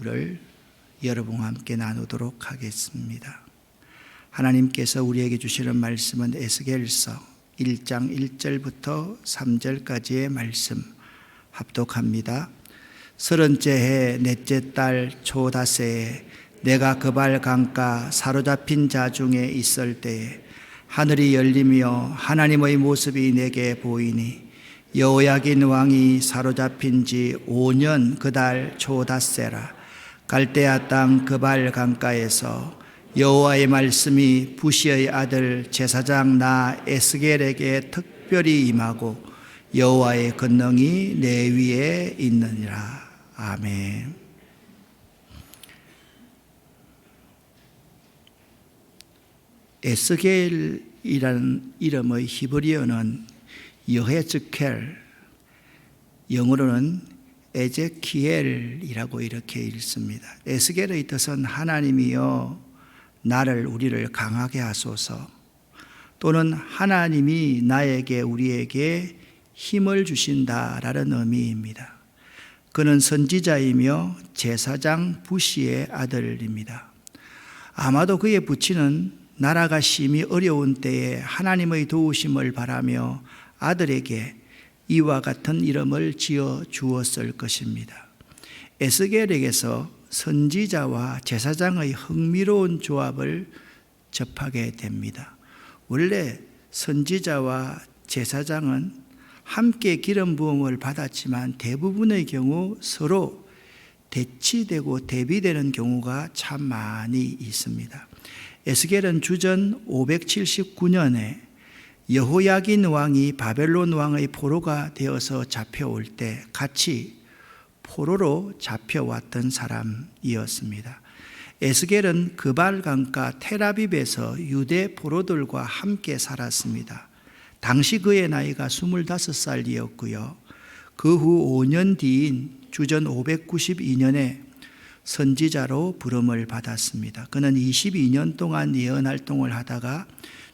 말씀을 여러분과 함께 나누도록 하겠습니다. 하나님께서 우리에게 주시는 말씀은 에스겔서 1장 1절부터 3절까지의 말씀 합독합니다. 30째 해 넷째 달 초다새에 내가 그발 강가 사로잡힌 자 중에 있을 때에 하늘이 열리며 하나님의 모습이 내게 보이니 여호야긴 왕이 사로잡힌 지 5년 그 달 초닷새라. 갈대아 땅 그발 강가에서 여호와의 말씀이 부시의 아들 제사장 나 에스겔에게 특별히 임하고 여호와의 권능이 내 위에 있느니라. 아멘. 에스겔이라는 이름의 히브리어는 여헤즈켈, 영어로는 에제키엘이라고 이렇게 읽습니다. 에스겔의 뜻은 하나님이여 나를 우리를 강하게 하소서, 또는 하나님이 나에게 우리에게 힘을 주신다라는 의미입니다. 그는 선지자이며 제사장 부시의 아들입니다. 아마도 그의 부친은 나라가 심히 어려운 때에 하나님의 도우심을 바라며 아들에게 이와 같은 이름을 지어 주었을 것입니다. 에스겔에게서 선지자와 제사장의 흥미로운 조합을 접하게 됩니다. 원래 선지자와 제사장은 함께 기름 부음을 받았지만 대부분의 경우 서로 대치되고 대비되는 경우가 참 많이 있습니다. 에스겔은 주전 579년에 여호야긴 왕이 바벨론 왕의 포로가 되어서 잡혀올 때 같이 포로로 잡혀왔던 사람이었습니다. 에스겔은 그발 강가 텔아빕에서 유대 포로들과 함께 살았습니다. 당시 그의 나이가 25살이었고요. 그 후 5년 뒤인 주전 592년에 선지자로 부름을 받았습니다. 그는 22년 동안 예언 활동을 하다가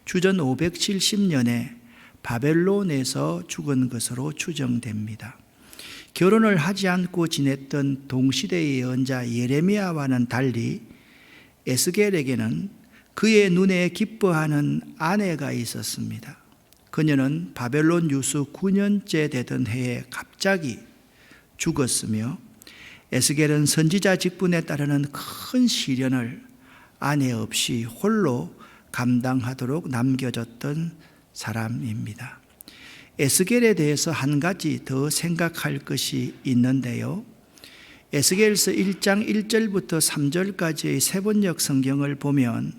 주전 570년에 바벨론에서 죽은 것으로 추정됩니다. 결혼을 하지 않고 지냈던 동시대의 예언자 예레미야와는 달리 에스겔에게는 그의 눈에 기뻐하는 아내가 있었습니다. 그녀는 바벨론 유수 9년째 되던 해에 갑자기 죽었으며 에스겔은 선지자 직분에 따르는 큰 시련을 아내 없이 홀로 감당하도록 남겨졌던 사람입니다. 에스겔에 대해서 한 가지 더 생각할 것이 있는데요. 에스겔서 1장 1절부터 3절까지의 세번역 성경을 보면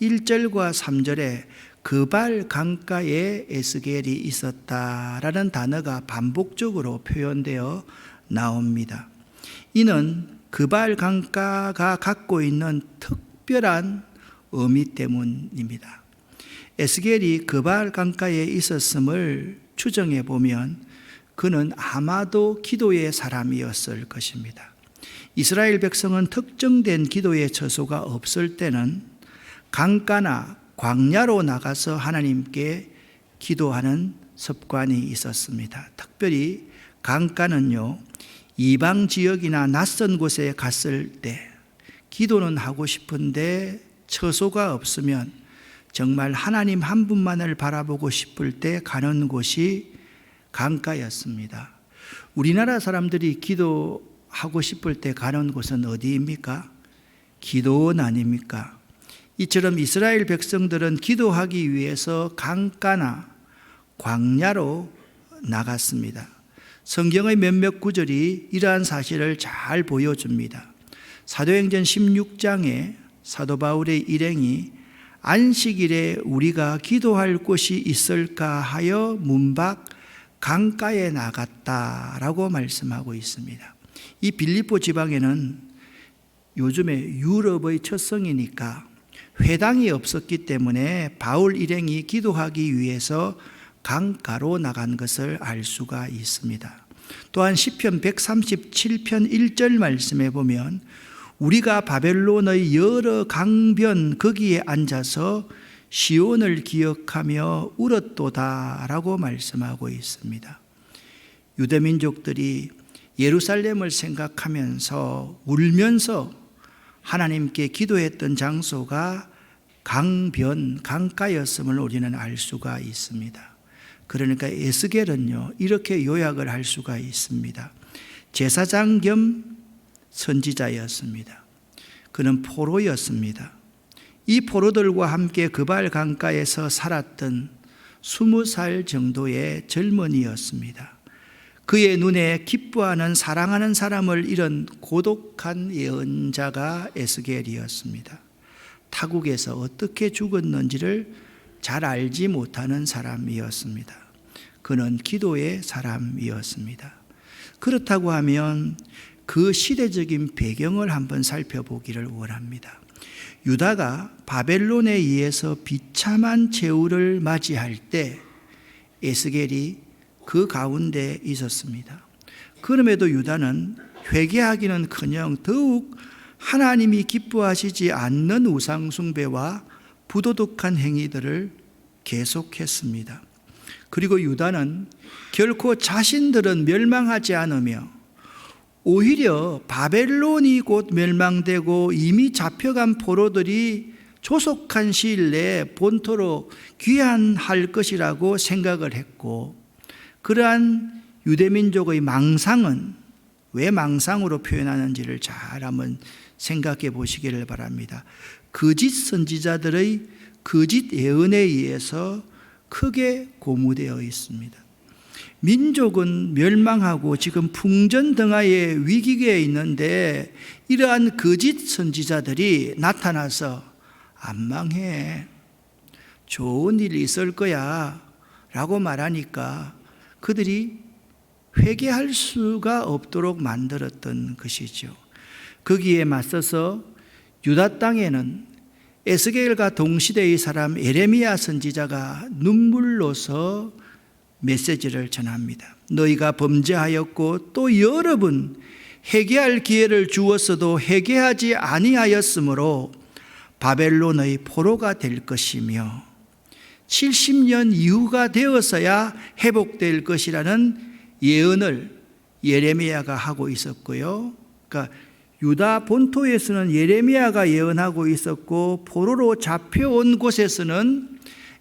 1절과 3절에 그발 강가에 에스겔이 있었다라는 단어가 반복적으로 표현되어 나옵니다. 이는 그발 강가가 갖고 있는 특별한 의미 때문입니다. 에스겔이 그발 강가에 있었음을 추정해 보면 그는 아마도 기도의 사람이었을 것입니다. 이스라엘 백성은 특정된 기도의 처소가 없을 때는 강가나 광야로 나가서 하나님께 기도하는 습관이 있었습니다. 특별히 강가는요, 이방 지역이나 낯선 곳에 갔을 때 기도는 하고 싶은데 처소가 없으면 정말 하나님 한 분만을 바라보고 싶을 때 가는 곳이 강가였습니다. 우리나라 사람들이 기도하고 싶을 때 가는 곳은 어디입니까? 기도원 아닙니까? 이처럼 이스라엘 백성들은 기도하기 위해서 강가나 광야로 나갔습니다. 성경의 몇몇 구절이 이러한 사실을 잘 보여줍니다. 사도행전 16장에 사도 바울의 일행이 안식일에 우리가 기도할 곳이 있을까 하여 문 밖 강가에 나갔다라고 말씀하고 있습니다. 이 빌립보 지방에는 요즘에 유럽의 첫 성이니까 회당이 없었기 때문에 바울 일행이 기도하기 위해서 강가로 나간 것을 알 수가 있습니다. 또한 시편 137편 1절 말씀에 보면 우리가 바벨론의 여러 강변 거기에 앉아서 시온을 기억하며 울었도다 라고 말씀하고 있습니다. 유대민족들이 예루살렘을 생각하면서 울면서 하나님께 기도했던 장소가 강변, 강가였음을 우리는 알 수가 있습니다. 그러니까 에스겔은요, 이렇게 요약을 할 수가 있습니다. 제사장 겸 선지자였습니다. 그는 포로였습니다. 이 포로들과 함께 그발 강가에서 살았던 20살 정도의 젊은이였습니다. 그의 눈에 기뻐하는 사랑하는 사람을 잃은 고독한 예언자가 에스겔이었습니다. 타국에서 어떻게 죽었는지를 잘 알지 못하는 사람이었습니다. 그는 기도의 사람이었습니다. 그렇다고 하면 그 시대적인 배경을 한번 살펴보기를 원합니다. 유다가 바벨론에 의해서 비참한 최후를 맞이할 때 에스겔이 그 가운데 있었습니다. 그럼에도 유다는 회개하기는커녕 더욱 하나님이 기뻐하시지 않는 우상 숭배와 부도덕한 행위들을 계속했습니다. 그리고 유다는 결코 자신들은 멸망하지 않으며 오히려 바벨론이 곧 멸망되고 이미 잡혀간 포로들이 조속한 시일 내에 본토로 귀환할 것이라고 생각을 했고, 그러한 유대민족의 망상은 왜 망상으로 표현하는지를 잘 한번 생각해 보시기를 바랍니다. 거짓 선지자들의 거짓 예언에 의해서 크게 고무되어 있습니다. 민족은 멸망하고 지금 풍전등화의 위기에 있는데 이러한 거짓 선지자들이 나타나서 안 망해, 좋은 일이 있을 거야 라고 말하니까 그들이 회개할 수가 없도록 만들었던 것이죠. 거기에 맞서서 유다 땅에는 에스겔과 동시대의 사람 예레미야 선지자가 눈물로서 메시지를 전합니다. 너희가 범죄하였고 또 여러 번 회개할 기회를 주었어도 회개하지 아니하였으므로 바벨론의 포로가 될 것이며 70년 이후가 되어서야 회복될 것이라는 예언을 예레미야가 하고 있었고요. 그러니까 유다 본토에서는 예레미야가 예언하고 있었고 포로로 잡혀온 곳에서는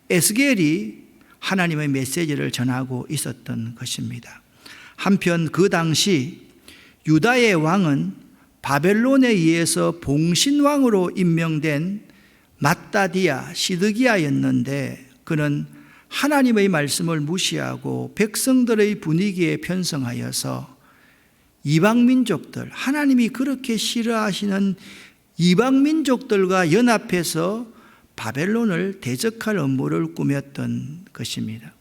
에스겔이 하나님의 메시지를 전하고 있었던 것입니다. 한편 그 당시 유다의 왕은 바벨론에 의해서 봉신왕으로 임명된 맏다디아 시드기야였는데 그는 하나님의 말씀을 무시하고 백성들의 분위기에 편성하여서 이방민족들, 하나님이 그렇게 싫어하시는 이방민족들과 연합해서 바벨론을 대적할 업무를 꾸몄던 것입니다.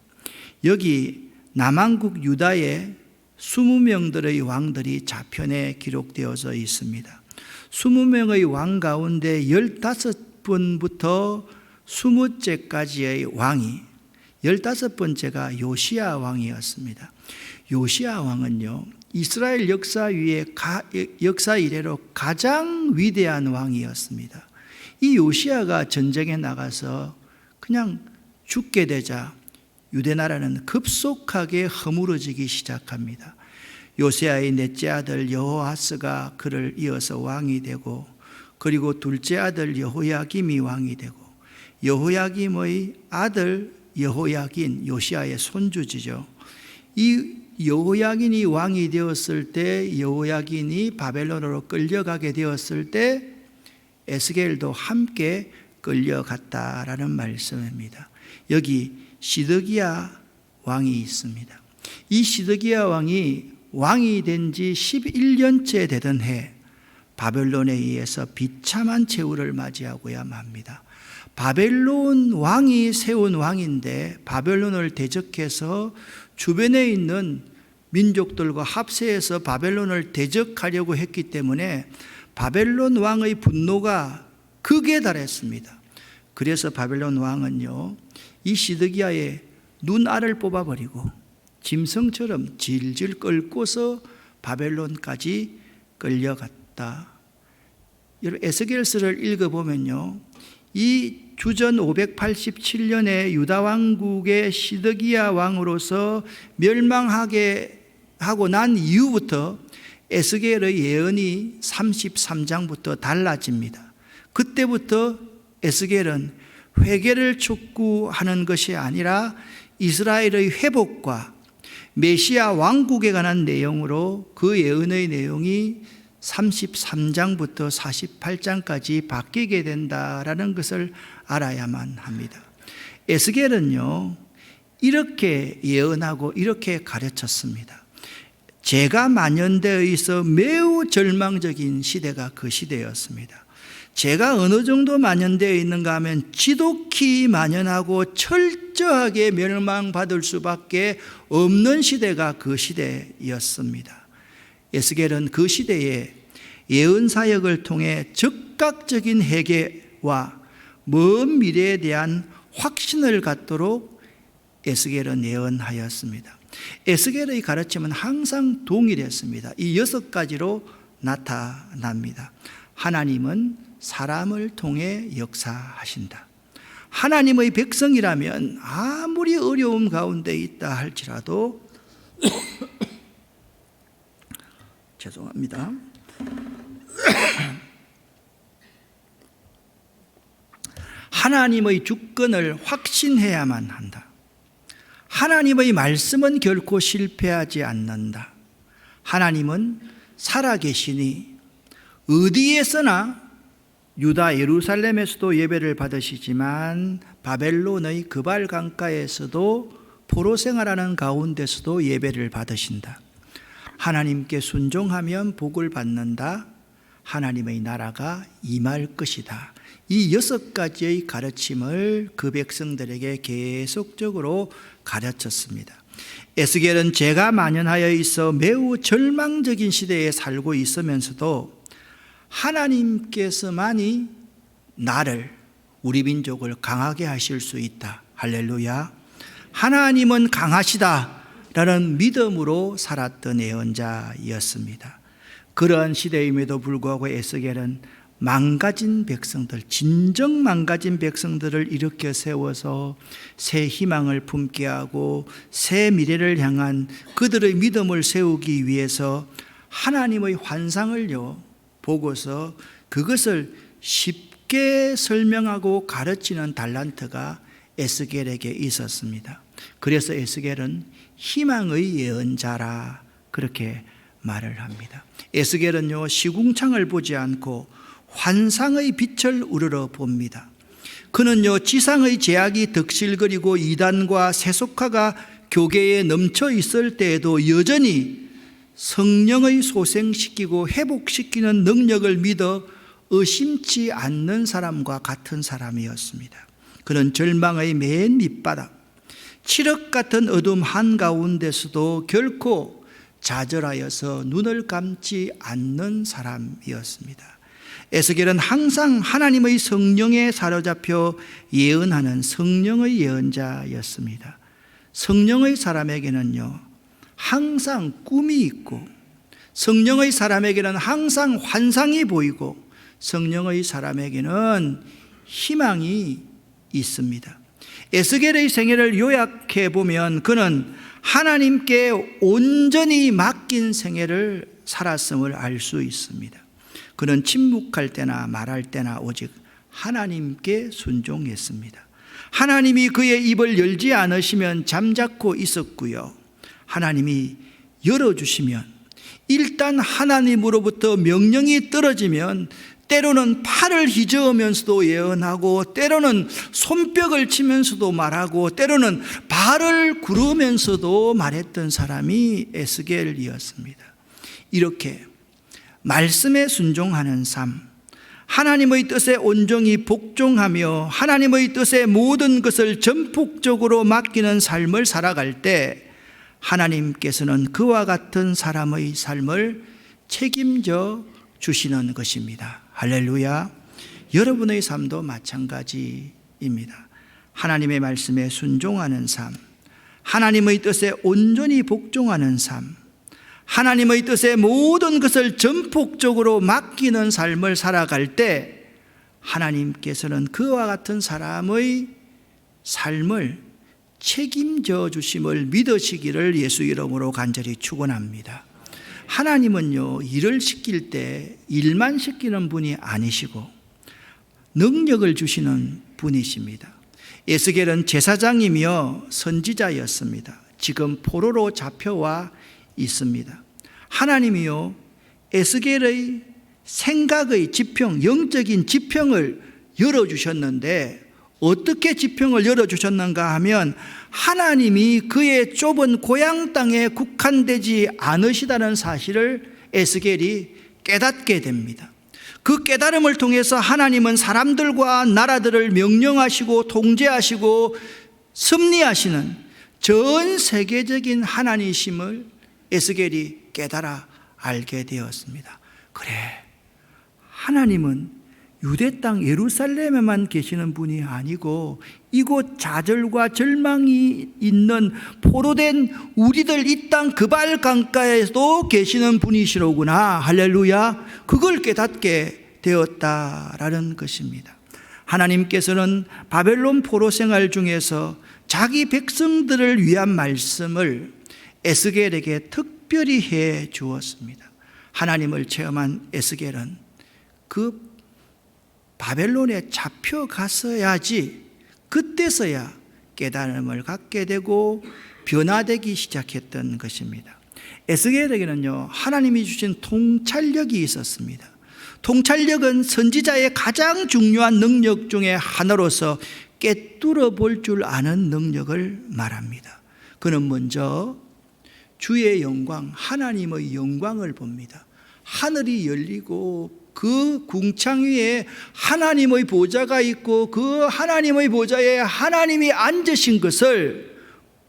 여기 남왕국 유다의 20명들의 왕들이 좌편에 기록되어져 있습니다. 20명의 왕 가운데 15번부터 20째까지의 왕이 15번째가 요시야 왕이었습니다. 요시야 왕은요, 이스라엘 역사 이래로 가장 위대한 왕이었습니다. 이 요시야가 전쟁에 나가서 그냥 죽게 되자 유대나라는 급속하게 허물어지기 시작합니다. 요시야의 넷째 아들 여호아스가 그를 이어서 왕이 되고, 그리고 둘째 아들 여호야김이 왕이 되고, 여호야김의 아들 여호야긴, 요시야의 손주지죠. 이 여호야긴이 왕이 되었을 때, 여호야긴이 바벨론으로 끌려가게 되었을 때 에스겔도 함께 끌려갔다라는 말씀입니다. 여기 시드기야 왕이 있습니다. 이 시드기야 왕이 된 지 11년째 되던 해 바벨론에 의해서 비참한 최후를 맞이하고야 맙니다. 바벨론 왕이 세운 왕인데 바벨론을 대적해서 주변에 있는 민족들과 합세해서 바벨론을 대적하려고 했기 때문에 바벨론 왕의 분노가 극에 달했습니다. 그래서 바벨론 왕은요, 이 시드기야의 눈알을 뽑아버리고 짐승처럼 질질 끌고서 바벨론까지 끌려갔다. 여러분, 에스겔서를 읽어보면요, 이 주전 587년에 유다 왕국의 시드기야 왕으로서 멸망하게 하고 난 이후부터 에스겔의 예언이 33장부터 달라집니다. 그때부터 에스겔은 회개를 촉구하는 것이 아니라 이스라엘의 회복과 메시아 왕국에 관한 내용으로 그 예언의 내용이 33장부터 48장까지 바뀌게 된다라는 것을 알아야만 합니다. 에스겔은요, 이렇게 예언하고 이렇게 가르쳤습니다. 죄가 만연되어 있어 매우 절망적인 시대가 그 시대였습니다. 죄가 어느 정도 만연되어 있는가 하면 지독히 만연하고 철저하게 멸망받을 수밖에 없는 시대가 그 시대였습니다. 에스겔은 그 시대에 예언 사역을 통해 즉각적인 회개와 먼 미래에 대한 확신을 갖도록 에스겔은 예언하였습니다. 에스겔의 가르침은 항상 동일했습니다. 이 6가지로 나타납니다. 하나님은 사람을 통해 역사하신다. 하나님의 백성이라면 아무리 어려움 가운데 있다 할지라도 죄송합니다. 하나님의 주권을 확신해야만 한다. 하나님의 말씀은 결코 실패하지 않는다. 하나님은 살아계시니 어디에서나 유다 예루살렘에서도 예배를 받으시지만 바벨론의 그발 강가에서도 포로 생활하는 가운데서도 예배를 받으신다. 하나님께 순종하면 복을 받는다. 하나님의 나라가 임할 것이다. 이 6가지의 가르침을 그 백성들에게 계속적으로 가르쳤습니다. 에스겔은 죄가 만연하여 있어 매우 절망적인 시대에 살고 있으면서도 하나님께서만이 나를, 우리 민족을 강하게 하실 수 있다. 할렐루야. 하나님은 강하시다라는 믿음으로 살았던 예언자였습니다. 그러한 시대임에도 불구하고 에스겔은 망가진 백성들, 진정 망가진 백성들을 일으켜 세워서 새 희망을 품게 하고 새 미래를 향한 그들의 믿음을 세우기 위해서 하나님의 환상을요 보고서 그것을 쉽게 설명하고 가르치는 달란트가 에스겔에게 있었습니다. 그래서 에스겔은 희망의 예언자라 그렇게 말을 합니다. 에스겔은요 시궁창을 보지 않고 환상의 빛을 우러러 봅니다. 그는요 지상의 제약이 덕실거리고 이단과 세속화가 교계에 넘쳐 있을 때에도 여전히 성령의 소생시키고 회복시키는 능력을 믿어 의심치 않는 사람과 같은 사람이었습니다. 그는 절망의 맨 밑바닥, 칠흑 같은 어둠 한가운데서도 결코 좌절하여서 눈을 감지 않는 사람이었습니다. 에스겔은 항상 하나님의 성령에 사로잡혀 예언하는 성령의 예언자였습니다. 성령의 사람에게는요 항상 꿈이 있고 성령의 사람에게는 항상 환상이 보이고 성령의 사람에게는 희망이 있습니다. 에스겔의 생애를 요약해 보면 그는 하나님께 온전히 맡긴 생애를 살았음을 알 수 있습니다. 그는 침묵할 때나 말할 때나 오직 하나님께 순종했습니다. 하나님이 그의 입을 열지 않으시면 잠자코 있었고요. 하나님이 열어주시면 일단 하나님으로부터 명령이 떨어지면 때로는 팔을 휘저으면서도 예언하고 때로는 손뼉을 치면서도 말하고 때로는 발을 구르면서도 말했던 사람이 에스겔이었습니다. 이렇게 말씀에 순종하는 삶, 하나님의 뜻에 온전히 복종하며 하나님의 뜻에 모든 것을 전폭적으로 맡기는 삶을 살아갈 때 하나님께서는 그와 같은 사람의 삶을 책임져 주시는 것입니다. 할렐루야. 여러분의 삶도 마찬가지입니다. 하나님의 말씀에 순종하는 삶, 하나님의 뜻에 온전히 복종하는 삶, 하나님의 뜻에 모든 것을 전폭적으로 맡기는 삶을 살아갈 때 하나님께서는 그와 같은 사람의 삶을 책임져 주심을 믿으시기를 예수 이름으로 간절히 축원합니다. 하나님은요, 일을 시킬 때 일만 시키는 분이 아니시고 능력을 주시는 분이십니다. 에스겔은 제사장이며 선지자였습니다. 지금 포로로 잡혀와 있습니다. 하나님이요, 에스겔의 생각의 지평, 영적인 지평을 열어주셨는데, 어떻게 지평을 열어주셨는가 하면 하나님이 그의 좁은 고향 땅에 국한되지 않으시다는 사실을 에스겔이 깨닫게 됩니다. 그 깨달음을 통해서 하나님은 사람들과 나라들을 명령하시고 통제하시고 섭리하시는 전 세계적인 하나님이심을 에스겔이 깨달아 알게 되었습니다. 그래, 하나님은 유대 땅 예루살렘에만 계시는 분이 아니고 이곳 좌절과 절망이 있는 포로된 우리들 이 땅 그발 강가에도 계시는 분이시로구나. 할렐루야. 그걸 깨닫게 되었다라는 것입니다. 하나님께서는 바벨론 포로 생활 중에서 자기 백성들을 위한 말씀을 에스겔에게 특별히 해 주었습니다. 하나님을 체험한 에스겔은 그 바벨론에 잡혀갔어야지 그때서야 깨달음을 갖게 되고 변화되기 시작했던 것입니다. 에스겔에게는요, 하나님이 주신 통찰력이 있었습니다. 통찰력은 선지자의 가장 중요한 능력 중에 하나로서 꿰뚫어 볼 줄 아는 능력을 말합니다. 그는 먼저 주의 영광, 하나님의 영광을 봅니다. 하늘이 열리고 그 궁창 위에 하나님의 보좌가 있고 그 하나님의 보좌에 하나님이 앉으신 것을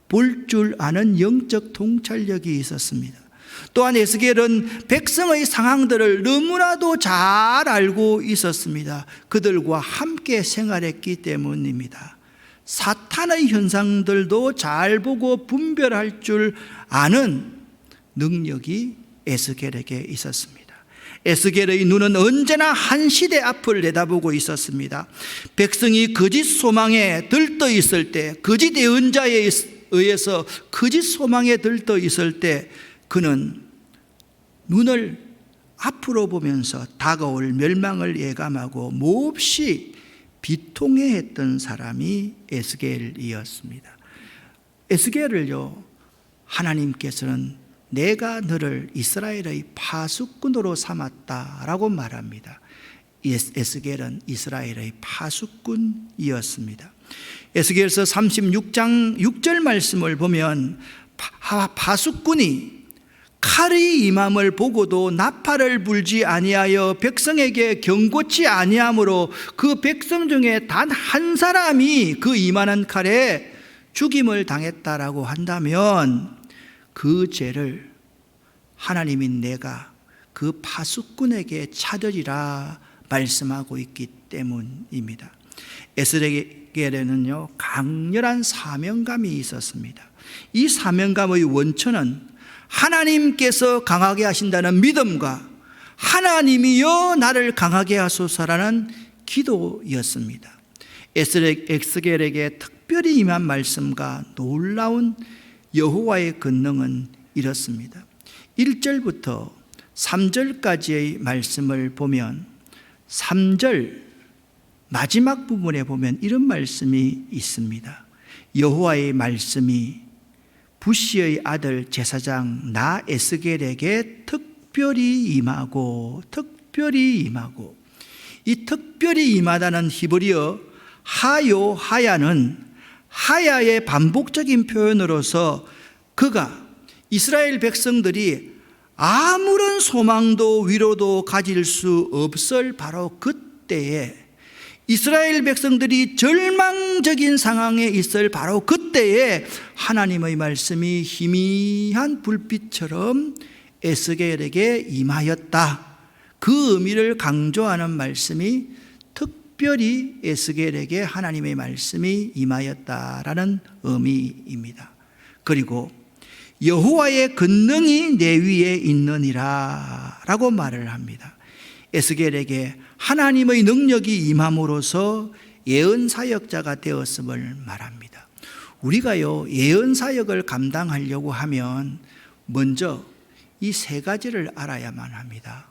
볼 줄 아는 영적 통찰력이 있었습니다. 또한 에스겔은 백성의 상황들을 너무나도 잘 알고 있었습니다. 그들과 함께 생활했기 때문입니다. 사탄의 현상들도 잘 보고 분별할 줄 아는 능력이 에스겔에게 있었습니다. 에스겔의 눈은 언제나 한 시대 앞을 내다보고 있었습니다. 백성이 거짓 소망에 들떠 있을 때, 거짓 예언자에 의해서 거짓 소망에 들떠 있을 때 그는 눈을 앞으로 보면서 다가올 멸망을 예감하고 몹시 비통해했던 사람이 에스겔이었습니다. 에스겔을요, 하나님께서는 내가 너를 이스라엘의 파수꾼으로 삼았다라고 말합니다. 에스겔은 이스라엘의 파수꾼이었습니다. 에스겔서 36장 6절 말씀을 보면 파수꾼이 칼이 임함을 보고도 나팔을 불지 아니하여 백성에게 경고치 아니하므로 그 백성 중에 단 한 사람이 그 임하는 칼에 죽임을 당했다라고 한다면 그 죄를 하나님인 내가 그 파수꾼에게 찾으리라 말씀하고 있기 때문입니다. 에스겔에는요, 강렬한 사명감이 있었습니다. 이 사명감의 원천은 하나님께서 강하게 하신다는 믿음과 하나님이여 나를 강하게 하소서라는 기도였습니다. 에스겔에게 특별히 임한 말씀과 놀라운 여호와의 권능은 이렇습니다. 1절부터 3절까지의 말씀을 보면 3절 마지막 부분에 보면 이런 말씀이 있습니다. 여호와의 말씀이 부시의 아들 제사장 나 에스겔에게 특별히 임하고 이 특별히 임하다는 히브리어 하야는 하야의 반복적인 표현으로서 그가 이스라엘 백성들이 아무런 소망도 위로도 가질 수 없을 바로 그때에 이스라엘 백성들이 절망적인 상황에 있을 바로 그때에 하나님의 말씀이 희미한 불빛처럼 에스겔에게 임하였다. 그 의미를 강조하는 말씀이 특별히 에스겔에게 하나님의 말씀이 임하였다라는 의미입니다. 그리고 여호와의 권능이 내 위에 있느니라 라고 말을 합니다. 에스겔에게 하나님의 능력이 임함으로써 예언사역자가 되었음을 말합니다. 우리가요, 예언 사역을 감당하려고 하면 먼저 이 세 가지를 알아야만 합니다.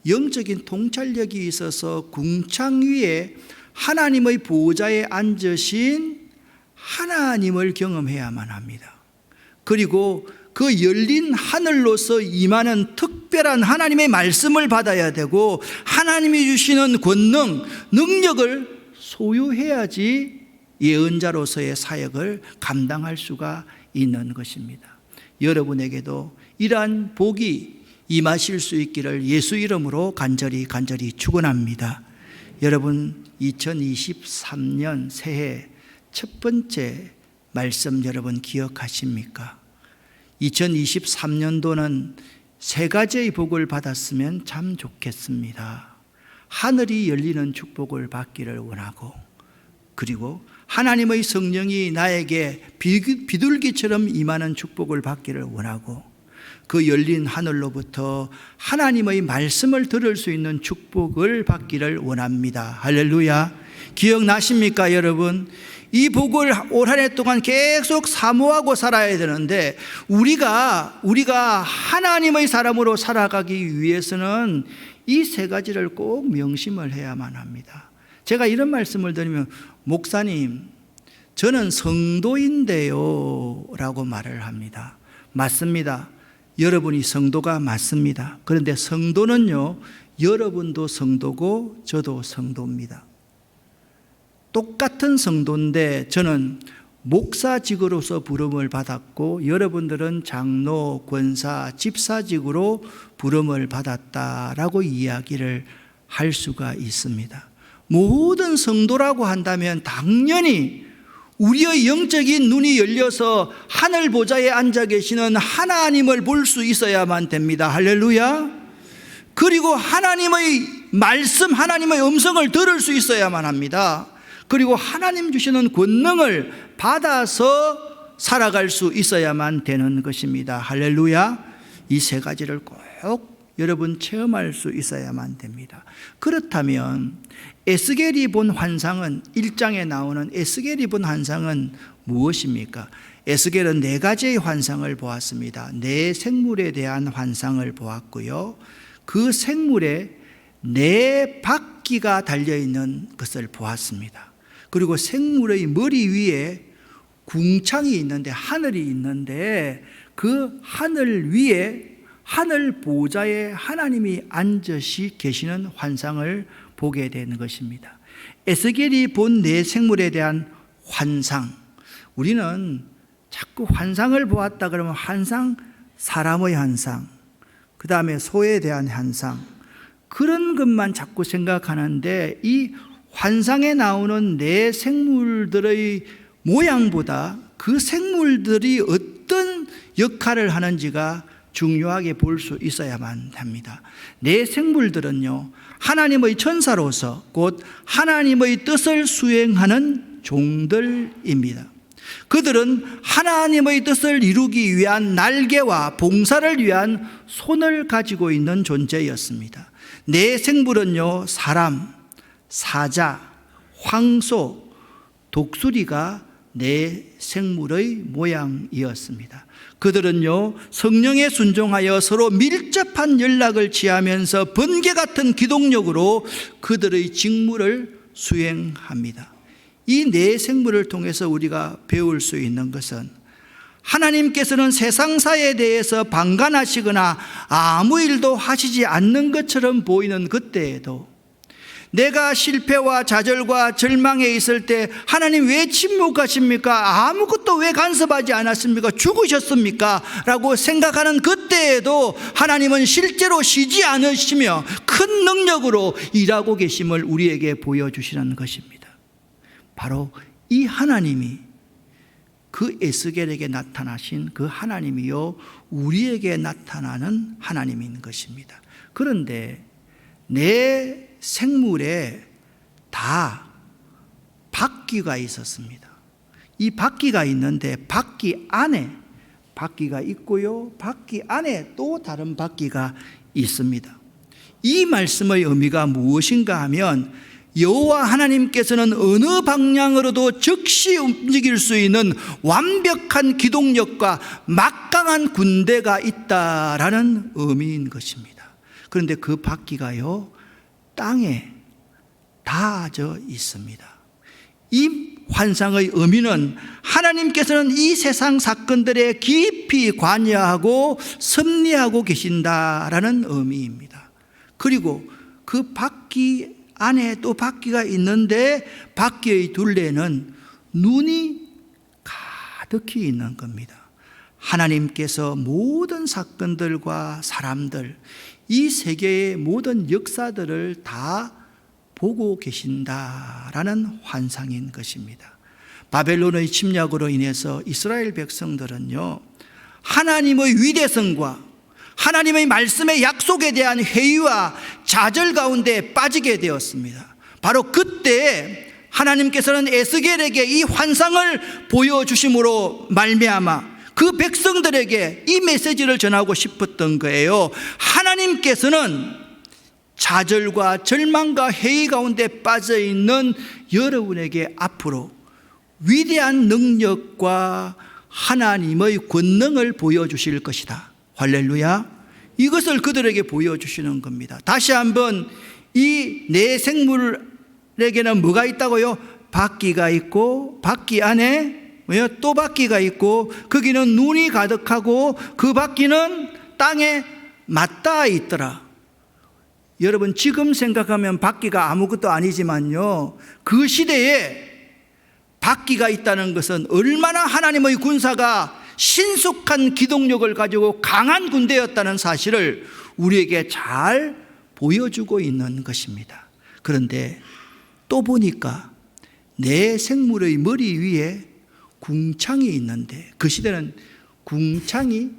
영적인 통찰력이 있어서 궁창 위에 하나님의 보좌에 앉으신 하나님을 경험해야만 합니다. 그리고 그 열린 하늘로서 임하는 특별한 하나님의 말씀을 받아야 되고, 하나님이 주시는 권능, 능력을 소유해야지 예언자로서의 사역을 감당할 수가 있는 것입니다. 여러분에게도 이러한 복이 임하실 수 있기를 예수 이름으로 간절히 축원합니다. 여러분, 2023년 새해 첫 번째 말씀 여러분 기억하십니까? 2023년도는 세 가지의 복을 받았으면 참 좋겠습니다. 하늘이 열리는 축복을 받기를 원하고, 그리고 하나님의 성령이 나에게 비둘기처럼 임하는 축복을 받기를 원하고, 그 열린 하늘로부터 하나님의 말씀을 들을 수 있는 축복을 받기를 원합니다. 할렐루야. 기억나십니까 여러분? 이 복을 올 한 해 동안 계속 사모하고 살아야 되는데, 우리가 하나님의 사람으로 살아가기 위해서는 이 세 가지를 꼭 명심을 해야만 합니다. 제가 이런 말씀을 드리면, 목사님, 저는 성도인데요 라고 말을 합니다. 맞습니다. 여러분이 성도가 맞습니다. 그런데 성도는요, 여러분도 성도고 저도 성도입니다. 똑같은 성도인데, 저는 목사직으로서 부름을 받았고 여러분들은 장로, 권사, 집사직으로 부름을 받았다라고 이야기를 할 수가 있습니다. 모든 성도라고 한다면 당연히 우리의 영적인 눈이 열려서 하늘 보좌에 앉아 계시는 하나님을 볼 수 있어야만 됩니다. 할렐루야. 그리고 하나님의 말씀, 하나님의 음성을 들을 수 있어야만 합니다. 그리고 하나님 주시는 권능을 받아서 살아갈 수 있어야만 되는 것입니다. 할렐루야. 이 세 가지를 꼭 여러분 체험할 수 있어야만 됩니다. 그렇다면 에스겔이 본 환상은, 1장에 나오는 에스겔이 본 환상은 무엇입니까? 에스겔은 네 가지의 환상을 보았습니다. 네 생물에 대한 환상을 보았고요, 그 생물에 네 바퀴가 달려있는 것을 보았습니다. 그리고 생물의 머리 위에 궁창이 있는데, 하늘이 있는데, 그 하늘 위에 하늘 보좌에 하나님이 앉으시 계시는 환상을 보게 되는 것입니다. 에스겔이 본 네 생물에 대한 환상, 우리는 자꾸 환상을 보았다 그러면 환상, 사람의 환상, 그 다음에 소에 대한 환상, 그런 것만 자꾸 생각하는데, 이 환상에 나오는 네 생물들의 모양보다 그 생물들이 어떤 역할을 하는지가 중요하게 볼 수 있어야만 합니다. 네 생물들은요, 하나님의 천사로서 곧 하나님의 뜻을 수행하는 종들입니다. 그들은 하나님의 뜻을 이루기 위한 날개와 봉사를 위한 손을 가지고 있는 존재였습니다. 네 생물은요, 사람, 사자, 황소, 독수리가 네 생물의 모양이었습니다. 그들은요, 성령에 순종하여 서로 밀접한 연락을 취하면서 번개 같은 기동력으로 그들의 직무를 수행합니다. 이 네 생물을 통해서 우리가 배울 수 있는 것은, 하나님께서는 세상사에 대해서 방관하시거나 아무 일도 하시지 않는 것처럼 보이는 그때에도, 내가 실패와 좌절과 절망에 있을 때 하나님 왜 침묵하십니까? 아무것도 왜 간섭하지 않았습니까? 죽으셨습니까? 라고 생각하는 그때에도 하나님은 실제로 쉬지 않으시며 큰 능력으로 일하고 계심을 우리에게 보여주시는 것입니다. 바로 이 하나님이, 그 에스겔에게 나타나신 그 하나님이요, 우리에게 나타나는 하나님인 것입니다. 그런데 내 생물에 다 바퀴가 있었습니다. 이 바퀴가 있는데, 바퀴 안에 바퀴가 있고요, 바퀴 안에 또 다른 바퀴가 있습니다. 이 말씀의 의미가 무엇인가 하면, 여호와 하나님께서는 어느 방향으로도 즉시 움직일 수 있는 완벽한 기동력과 막강한 군대가 있다라는 의미인 것입니다. 그런데 그 바퀴가요, 땅에 닿아져 있습니다. 이 환상의 의미는 하나님께서는 이 세상 사건들에 깊이 관여하고 섭리하고 계신다라는 의미입니다. 그리고 그 바퀴 안에 또 바퀴가 있는데 바퀴의 둘레는 눈이 가득히 있는 겁니다. 하나님께서 모든 사건들과 사람들, 이 세계의 모든 역사들을 다 보고 계신다라는 환상인 것입니다. 바벨론의 침략으로 인해서 이스라엘 백성들은요, 하나님의 위대성과 하나님의 말씀의 약속에 대한 회의와 좌절 가운데 빠지게 되었습니다. 바로 그때 하나님께서는 에스겔에게 이 환상을 보여주심으로 말미암아 그 백성들에게 이 메시지를 전하고 싶었던 거예요. 하나님께서는 좌절과 절망과 회의 가운데 빠져있는 여러분에게 앞으로 위대한 능력과 하나님의 권능을 보여주실 것이다. 할렐루야. 이것을 그들에게 보여주시는 겁니다. 다시 한번 이 내 생물에게는 뭐가 있다고요? 바퀴가 있고 바퀴 안에 또 바퀴가 있고 거기는 눈이 가득하고 그 바퀴는 땅에 맞닿아 있더라. 여러분, 지금 생각하면 바퀴가 아무것도 아니지만요, 그 시대에 바퀴가 있다는 것은 얼마나 하나님의 군사가 신속한 기동력을 가지고 강한 군대였다는 사실을 우리에게 잘 보여주고 있는 것입니다. 그런데 또 보니까 내 생물의 머리 위에 궁창이 있는데 그 시대는 궁창이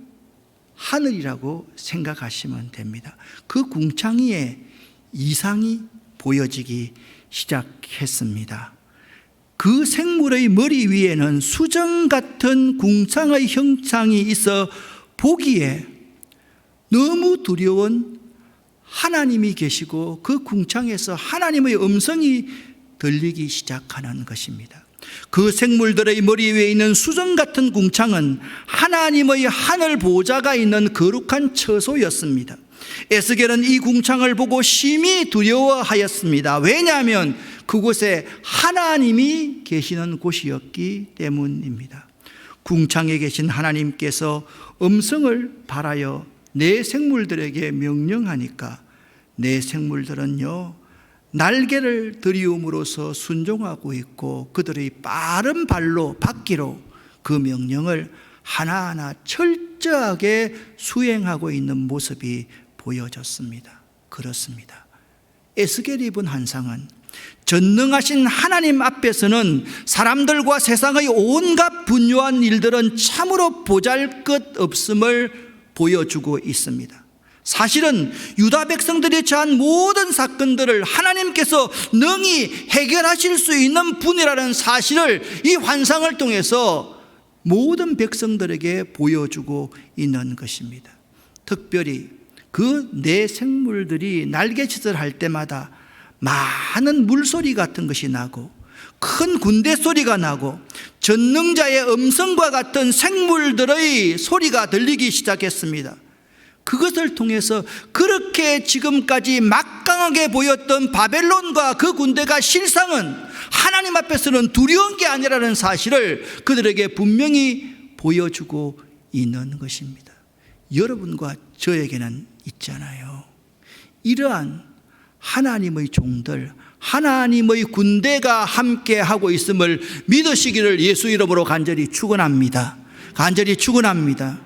하늘이라고 생각하시면 됩니다. 그 궁창위에 이상이 보여지기 시작했습니다. 그 생물의 머리 위에는 수정 같은 궁창의 형상이 있어 보기에 너무 두려운 하나님이 계시고 그 궁창에서 하나님의 음성이 들리기 시작하는 것입니다. 그 생물들의 머리 위에 있는 수정 같은 궁창은 하나님의 하늘 보좌가 있는 거룩한 처소였습니다. 에스겔은 이 궁창을 보고 심히 두려워하였습니다. 왜냐하면 그곳에 하나님이 계시는 곳이었기 때문입니다. 궁창에 계신 하나님께서 음성을 발하여 내 생물들에게 명령하니까 내 생물들은요, 날개를 들이움으로써 순종하고 있고 그들의 빠른 발로 바퀴로 그 명령을 하나하나 철저하게 수행하고 있는 모습이 보여졌습니다. 그렇습니다. 에스겔이 본 환상은 전능하신 하나님 앞에서는 사람들과 세상의 온갖 분요한 일들은 참으로 보잘것없음을 보여주고 있습니다. 사실은 유다 백성들이 처한 모든 사건들을 하나님께서 능히 해결하실 수 있는 분이라는 사실을 이 환상을 통해서 모든 백성들에게 보여주고 있는 것입니다. 특별히 그 내 생물들이 날개짓을 할 때마다 많은 물소리 같은 것이 나고 큰 군대 소리가 나고 전능자의 음성과 같은 생물들의 소리가 들리기 시작했습니다. 그것을 통해서 그렇게 지금까지 막강하게 보였던 바벨론과 그 군대가 실상은 하나님 앞에서는 두려운 게 아니라는 사실을 그들에게 분명히 보여주고 있는 것입니다. 여러분과 저에게는 있잖아요. 이러한 하나님의 종들, 하나님의 군대가 함께 하고 있음을 믿으시기를 예수 이름으로 간절히 축원합니다. 간절히 축원합니다.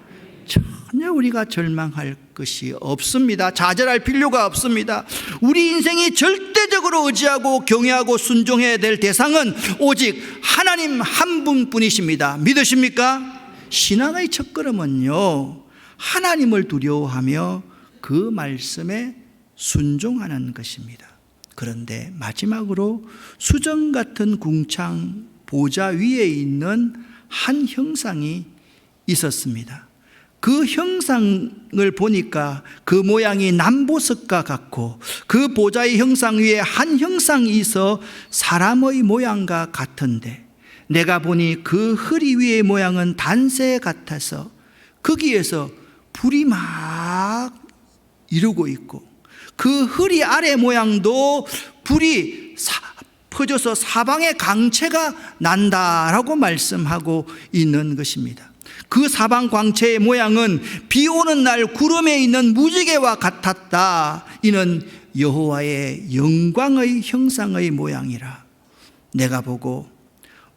전혀 우리가 절망할 것이 없습니다. 좌절할 필요가 없습니다. 우리 인생이 절대적으로 의지하고 경외하고 순종해야 될 대상은 오직 하나님 한 분뿐이십니다. 믿으십니까? 신앙의 첫걸음은요, 하나님을 두려워하며 그 말씀에 순종하는 것입니다. 그런데 마지막으로 수정 같은 궁창 보좌 위에 있는 한 형상이 있었습니다. 그 형상을 보니까 그 모양이 남보석과 같고 그 보좌의 형상 위에 한 형상이 있어 사람의 모양과 같은데 내가 보니 그 허리 위의 모양은 단새 같아서 거기에서 불이 막 이루고 있고 그 허리 아래 모양도 불이 퍼져서 사방에 광채가 난다라고 말씀하고 있는 것입니다. 그 사방 광채의 모양은 비 오는 날 구름에 있는 무지개와 같았다. 이는 여호와의 영광의 형상의 모양이라. 내가 보고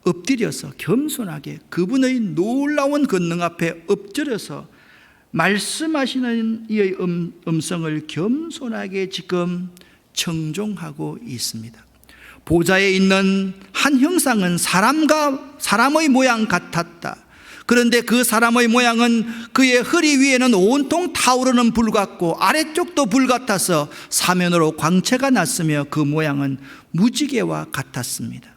엎드려서 겸손하게 그분의 놀라운 권능 앞에 엎드려서 말씀하시는 이의 음성을 겸손하게 지금 청종하고 있습니다. 보좌에 있는 한 형상은 사람의 모양 같았다. 그런데 그 사람의 모양은 그의 허리 위에는 온통 타오르는 불 같고 아래쪽도 불 같아서 사면으로 광채가 났으며 그 모양은 무지개와 같았습니다.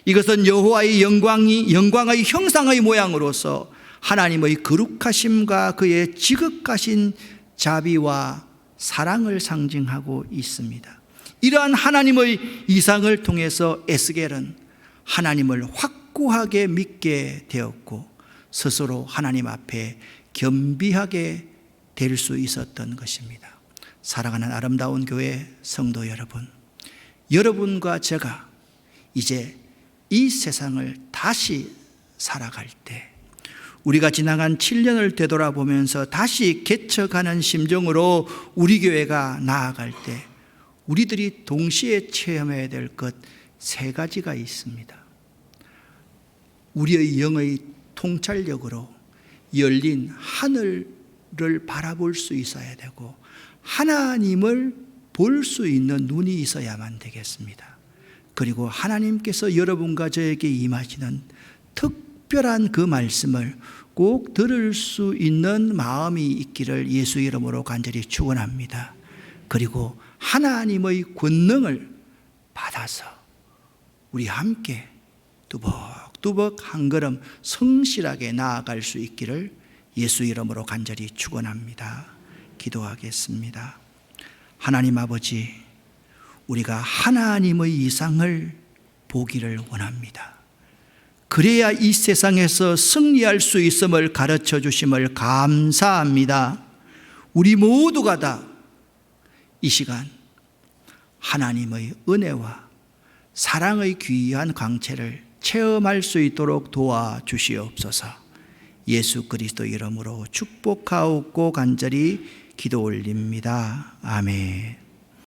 이것은 여호와의 영광의 형상의 모양으로서 하나님의 거룩하심과 그의 지극하신 자비와 사랑을 상징하고 있습니다. 이러한 하나님의 이상을 통해서 에스겔은 하나님을 확고하게 믿게 되었고 스스로 하나님 앞에 겸비하게 될 수 있었던 것입니다. 사랑하는 아름다운 교회 성도 여러분, 여러분과 제가 이제 이 세상을 다시 살아갈 때 우리가 지나간 7년을 되돌아보면서 다시 개척하는 심정으로 우리 교회가 나아갈 때 우리들이 동시에 체험해야 될 것 3가지가 있습니다. 우리의 영의 통찰력으로 열린 하늘을 바라볼 수 있어야 되고 하나님을 볼 수 있는 눈이 있어야만 되겠습니다. 그리고 하나님께서 여러분과 저에게 임하시는 특별한 그 말씀을 꼭 들을 수 있는 마음이 있기를 예수 이름으로 간절히 축원합니다. 그리고 하나님의 권능을 받아서 우리 함께 뚜벅뚜벅 한 걸음 성실하게 나아갈 수 있기를 예수 이름으로 간절히 축원합니다. 기도하겠습니다. 하나님 아버지, 우리가 하나님의 이상을 보기를 원합니다. 그래야 이 세상에서 승리할 수 있음을 가르쳐 주심을 감사합니다. 우리 모두가 다 이 시간 하나님의 은혜와 사랑의 귀한 광채를 체험할 수 있도록 도와주시옵소서. 예수 그리스도 이름으로 축복하옵고 간절히 기도 올립니다. 아멘.